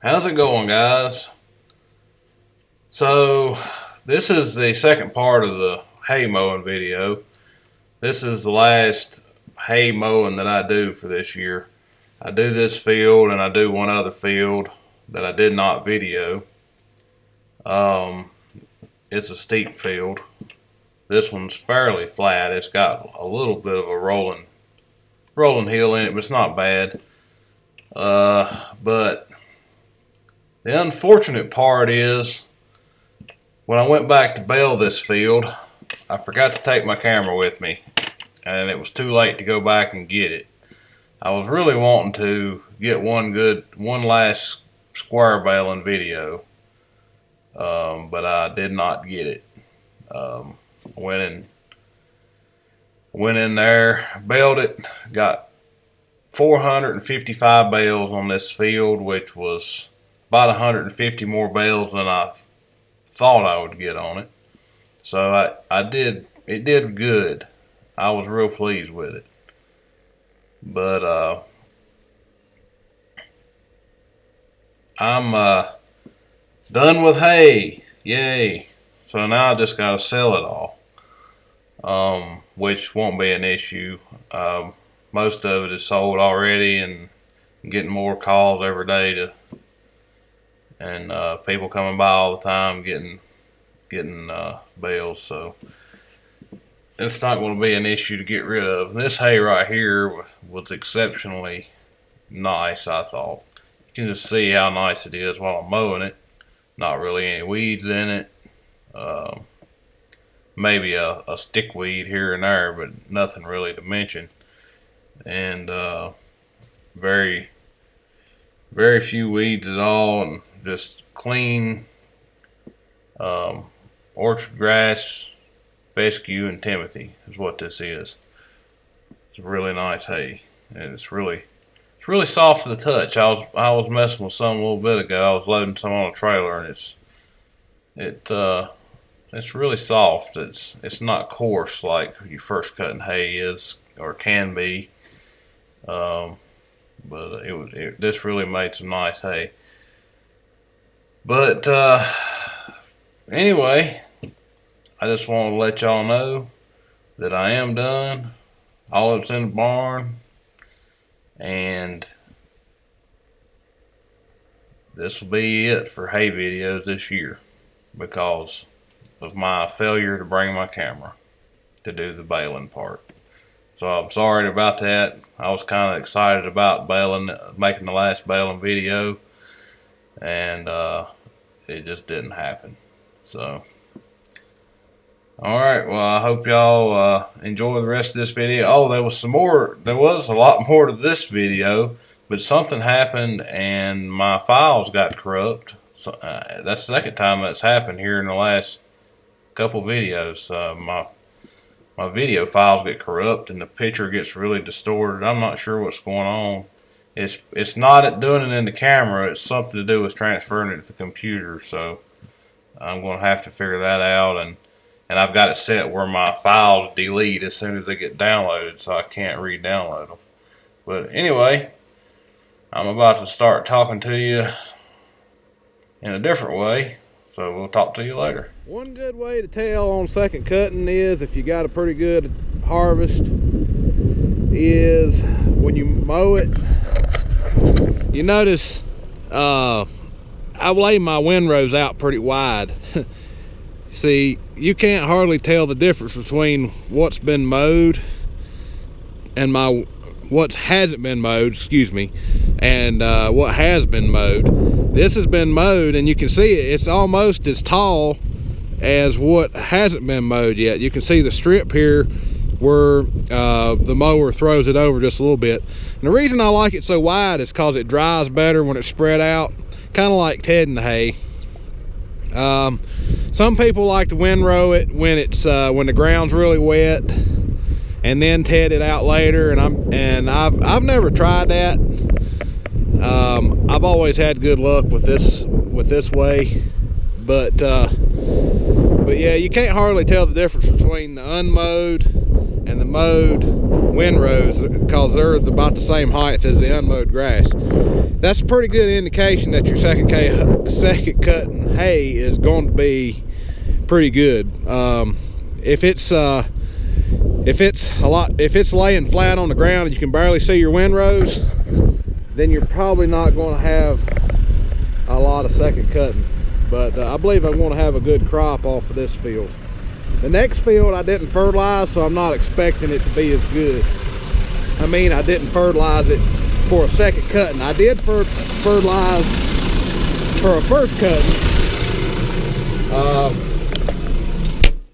How's it going, guys? So this is the second part of the hay mowing video. This is the last hay mowing that I do for this year. I do this field and I do one other field that I did not video. It's a steep field. This one's fairly flat. It's got a little bit of a rolling hill in it, but it's not bad. But the unfortunate part is, when I went back to bale this field, I forgot to take my camera with me, and it was too late to go back and get it. I was really wanting to get one last square baling video, but I did not get it. Went in there, baled it, got 455 bales on this field, which was about 150 more bales than I thought I would get on it. So it did good. I was real pleased with it. But I'm done with hay. Yay. So now I just gotta sell it all, which won't be an issue. Most of it is sold already, and I'm getting more calls every day and people coming by all the time getting bales, so it's not going to be an issue to get rid of. And this hay right here was exceptionally nice, I thought. You can just see how nice it is while I'm mowing it. Not really any weeds in it. Maybe a stickweed here and there, but nothing really to mention. And very few weeds at all, and just clean orchard grass, fescue, and timothy is what this is. It's really nice hay, and it's really soft to the touch. I was messing with some a little bit ago. I was loading some on a trailer, and it's really soft. It's not coarse like your first cutting hay is or can be. But this really made some nice hay. But anyway, I just want to let y'all know that I am done. All that's in the barn, and this will be it for hay videos this year because of my failure to bring my camera to do the baling part. So I'm sorry about that. I was kind of excited about making the last baling video, and it just didn't happen. So, alright, well, I hope y'all enjoy the rest of this video. Oh, there was a lot more to this video, but something happened and my files got corrupt. So, that's the second time that's happened here in the last couple videos. My video files get corrupt and the picture gets really distorted. I'm not sure what's going on. It's not doing it in the camera. It's something to do with transferring it to the computer. So I'm going to have to figure that out. And I've got it set where my files delete as soon as they get downloaded, so I can't re-download them. But anyway, I'm about to start talking to you in a different way. So we'll talk to you later. One good way to tell on second cutting is if you got a pretty good harvest is when you mow it. You notice I lay my windrows out pretty wide. See, you can't hardly tell the difference between what's been mowed and what hasn't been mowed, excuse me, and what has been mowed. This has been mowed, and you can see it's almost as tall as what hasn't been mowed yet. You can see the strip here where the mower throws it over just a little bit. And the reason I like it so wide is because it dries better when it's spread out, kind of like tedding the hay. Some people like to windrow it when the ground's really wet, and then ted it out later. And I've never tried that. I've always had good luck with this way, but yeah, you can't hardly tell the difference between the unmowed and the mowed windrows, because they're about the same height as the unmowed grass. That's a pretty good indication that your second cutting hay is going to be pretty good. If it's laying flat on the ground and you can barely see your windrows, then you're probably not going to have a lot of second cutting. But I believe I'm going to have a good crop off of this field. The next field I didn't fertilize, so I'm not expecting it to be as good. I mean, I didn't fertilize it for a second cutting. I did fertilize for a first cutting.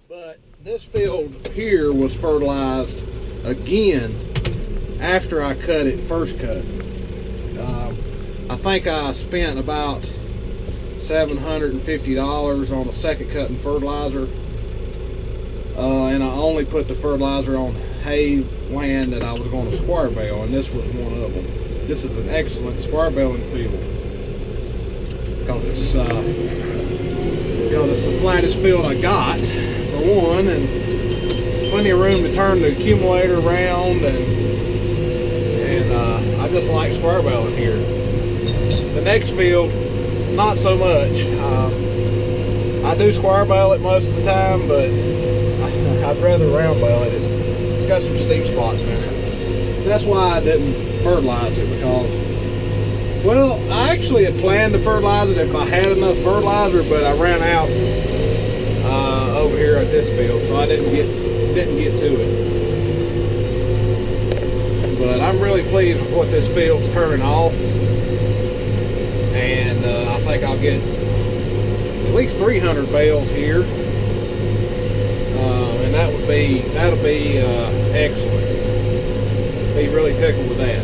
But this field here was fertilized again after I cut it first cut. I think I spent about $750 on a second cutting fertilizer. And I only put the fertilizer on hay land that I was going to square bale, and this was one of them. This is an excellent square baling field because it's the flattest field I got, for one, and there's plenty of room to turn the accumulator around, and I just like square baling here. The next field, not so much. I do square bale it most of the time, but I'd rather round bale it. It's got some steep spots in it. That's why I didn't fertilize it, because, well, I actually had planned to fertilize it if I had enough fertilizer, but I ran out over here at this field, so I didn't get to it. But I'm really pleased with what this field's turning off, and I think I'll get at least 300 bales here. And that'll be excellent. Be really tickled with that.